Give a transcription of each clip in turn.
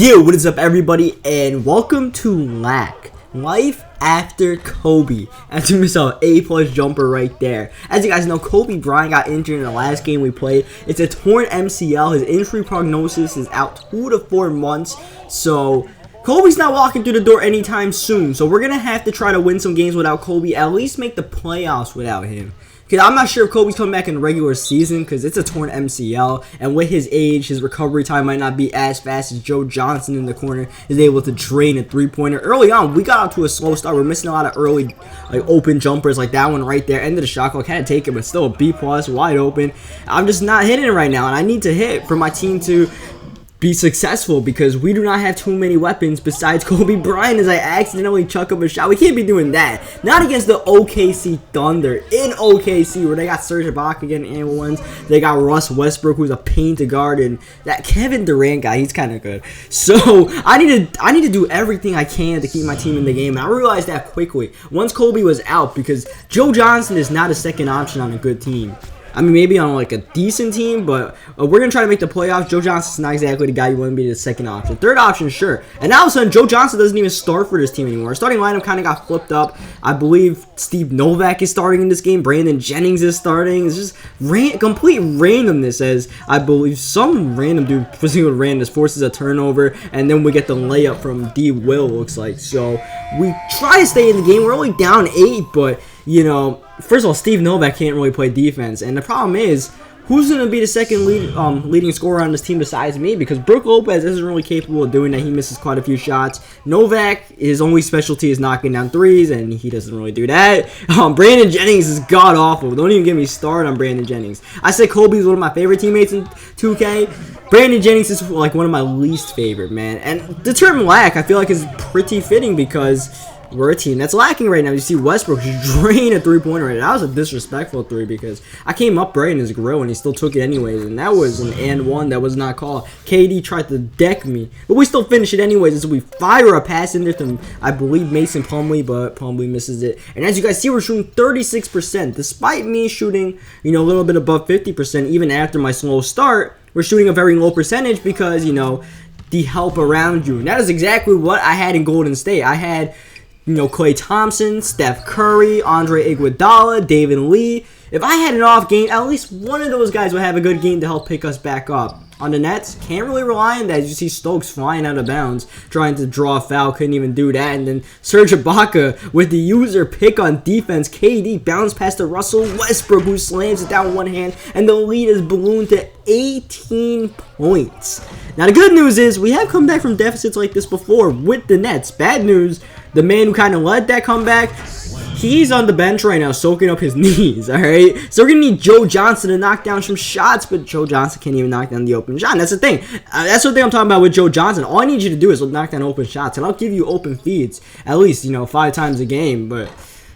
Yo, what is up everybody, and welcome to Life After Kobe. As you saw, A+ jumper right there. As you guys know, Kobe Bryant got injured in the last game we played. It's a torn MCL. His injury prognosis is out 2 to 4 months. So Kobe's not walking through the door anytime soon. So we're going to have to try to win some games without Kobe. At least make the playoffs without him. Because I'm not sure if Kobe's coming back in the regular season because it's a torn MCL. And with his age, his recovery time might not be as fast as Joe Johnson in the corner is able to drain a three-pointer. Early on, we got out to a slow start. We're missing a lot of early open jumpers like that one right there. End of the shot clock. Had to take it, but still a B+, wide open. I'm just not hitting it right now. And I need to hit for my team to be successful because we do not have too many weapons besides Kobe Bryant as I accidentally chuck up a shot. We can't be doing that. Not against the OKC Thunder in OKC where they got Serge Ibaka getting and ones. They got Russ Westbrook who's a pain to guard, and that Kevin Durant guy, he's kind of good. So I need to do everything I can to keep my team in the game. And I realized that quickly once Kobe was out because Joe Johnson is not a second option on a good team. I mean, maybe on like a decent team, but we're going to try to make the playoffs. Joe Johnson's not exactly the guy you want to be the second option. Third option, sure. And now all of a sudden, Joe Johnson doesn't even start for this team anymore. Our starting lineup kind of got flipped up. I believe Steve Novak is starting in this game. Brandon Jennings is starting. It's just complete randomness as I believe some random dude proceeding with randomness forces a turnover, and then we get the layup from D. Will, looks like. So we try to stay in the game. We're only down 8, but you know, first of all, Steve Novak can't really play defense, and the problem is, who's going to be the second leading scorer on this team besides me? Because Brook Lopez isn't really capable of doing that. He misses quite a few shots. Novak, his only specialty is knocking down threes, and he doesn't really do that. Brandon Jennings is god-awful. Don't even get me started on Brandon Jennings. I said Kobe's one of my favorite teammates in 2K. Brandon Jennings is like one of my least favorite, man. And the term lack, I feel like, is pretty fitting because we're a team that's lacking right now. You see Westbrook just drain a three-pointer right now. That was a disrespectful three because I came up right in his grill and he still took it anyways. And that was an and one that was not called. KD tried to deck me, but we still finish it anyways. And so we fire a pass in there to, I believe, Mason Plumlee, but Plumlee misses it. And as you guys see, we're shooting 36%. Despite me shooting, you know, a little bit above 50%, even after my slow start, we're shooting a very low percentage because, you know, the help around you. And that is exactly what I had in Golden State. I had, you know, Klay Thompson, Steph Curry, Andre Iguodala, David Lee. If I had an off game, at least one of those guys would have a good game to help pick us back up. On the Nets, can't really rely on that. You see Stokes flying out of bounds, trying to draw a foul, couldn't even do that. And then Serge Ibaka with the user pick on defense. KD bounced past to Russell Westbrook, who slams it down with one hand, and the lead is ballooned to 18 points. Now the good news is we have come back from deficits like this before with the Nets. Bad news, the man who kind of led that comeback, he's on the bench right now soaking up his knees, alright? So we're going to need Joe Johnson to knock down some shots, but Joe Johnson can't even knock down the open shot. And that's the thing. That's the thing I'm talking about with Joe Johnson. All I need you to do is knock down open shots, and I'll give you open feeds at least, you know, 5 times a game. But,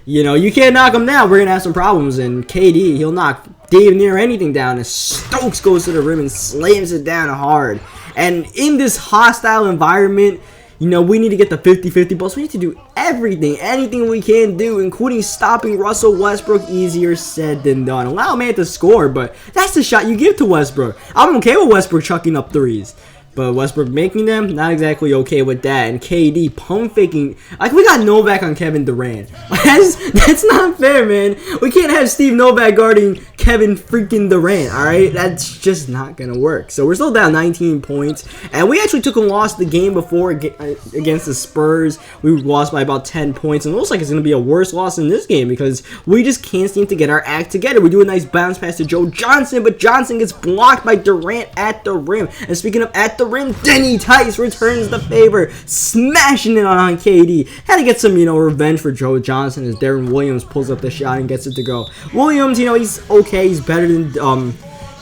you know, you can't knock him down. We're going to have some problems. And KD, he'll knock damn near anything down. And Stokes goes to the rim and slams it down hard. And in this hostile environment, you know, we need to get the 50-50 balls. We need to do anything we can do, including stopping Russell Westbrook. Easier said than done. Allow a man to score, but that's the shot you give to Westbrook. I'm okay with Westbrook chucking up threes, but Westbrook making them, not exactly okay with that. And KD pump faking, like we got Novak on Kevin Durant. That's not fair, man. We can't have Steve Novak guarding Kevin freaking Durant, alright? That's just not gonna work. So we're still down 19 points. And we actually took a loss the game before against the Spurs. We lost by about 10 points. And it looks like it's gonna be a worse loss in this game because we just can't seem to get our act together. We do a nice bounce pass to Joe Johnson, but Johnson gets blocked by Durant at the rim. And speaking of at the rim, Denny Tice returns the favor, smashing it on KD. Had to get some, you know, revenge for Joe Johnson as Darren Williams pulls up the shot and gets it to go. Williams, you know, he's okay. He's better than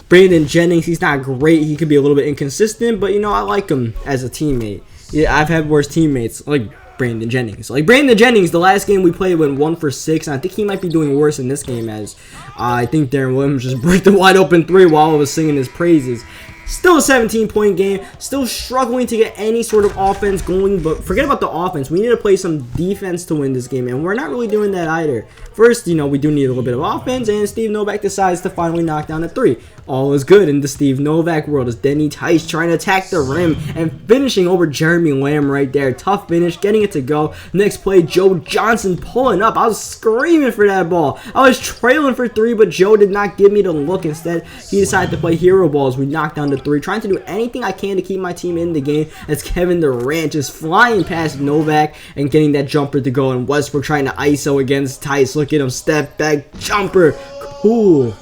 Brandon Jennings. He's not great. He could be a little bit inconsistent, but, you know, I like him as a teammate. Yeah, I've had worse teammates like Brandon Jennings. Like Brandon Jennings, the last game we played went 1 for 6, and I think he might be doing worse in this game as I think Darren Williams just broke the wide open 3 while I was singing his praises. Still a 17-point game. Still struggling to get any sort of offense going. But forget about the offense. We need to play some defense to win this game. And we're not really doing that either. First, you know, we do need a little bit of offense. And Steve Novak decides to finally knock down a 3. All is good in the Steve Novak world as Denny Tice trying to attack the rim and finishing over Jeremy Lamb right there. Tough finish, getting it to go. Next play, Joe Johnson pulling up. I was screaming for that ball. I was trailing for 3, but Joe did not give me the look. Instead, he decided to play hero ball as we knocked down the 3, trying to do anything I can to keep my team in the game as Kevin Durant just flying past Novak and getting that jumper to go. And Westbrook trying to ISO against Tice. Look at him, step back jumper. Cool,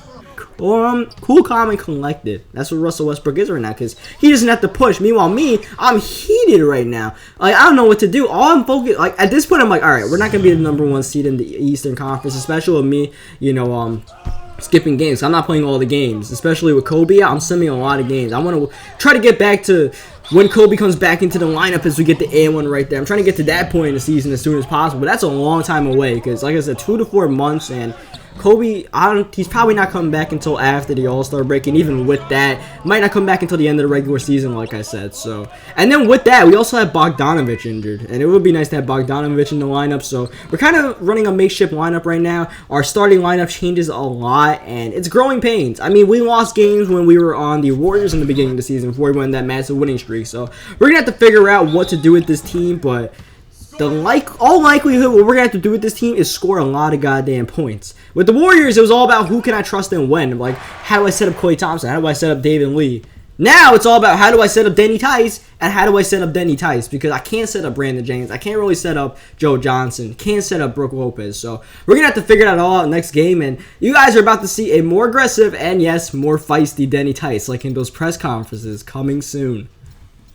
calm, and collected. That's what Russell Westbrook is right now, because he doesn't have to push. Meanwhile, me, I'm heated right now. Like, I don't know what to do. All I'm focused, like, at this point, I'm like, all right, we're not gonna be the #1 seed in the Eastern Conference, especially with me, you know, skipping games. I'm not playing all the games, especially with Kobe. I'm simming a lot of games. I want to try to get back to when Kobe comes back into the lineup as we get the A1 right there. I'm trying to get to that point in the season as soon as possible, but that's a long time away because, like I said, 2 to 4 months, and Kobe, he's probably not coming back until after the All-Star break, and even with that, might not come back until the end of the regular season, like I said. So, and then with that, we also have Bogdanovich injured, and it would be nice to have Bogdanovich in the lineup. So we're kind of running a makeshift lineup right now. Our starting lineup changes a lot, and it's growing pains. I mean, we lost games when we were on the Warriors in the beginning of the season before we went that massive winning streak. So we're gonna have to figure out what to do with this team, but all likelihood, what we're going to have to do with this team is score a lot of goddamn points. With the Warriors, it was all about who can I trust and when. Like, how do I set up Klay Thompson? How do I set up David Lee? Now, it's all about how do I set up Denny Tice and how do I set up Denny Tice? Because I can't set up Brandon James. I can't really set up Joe Johnson. Can't set up Brook Lopez. So, we're going to have to figure that all out next game. And you guys are about to see a more aggressive and, yes, more feisty Denny Tice, like in those press conferences, coming soon.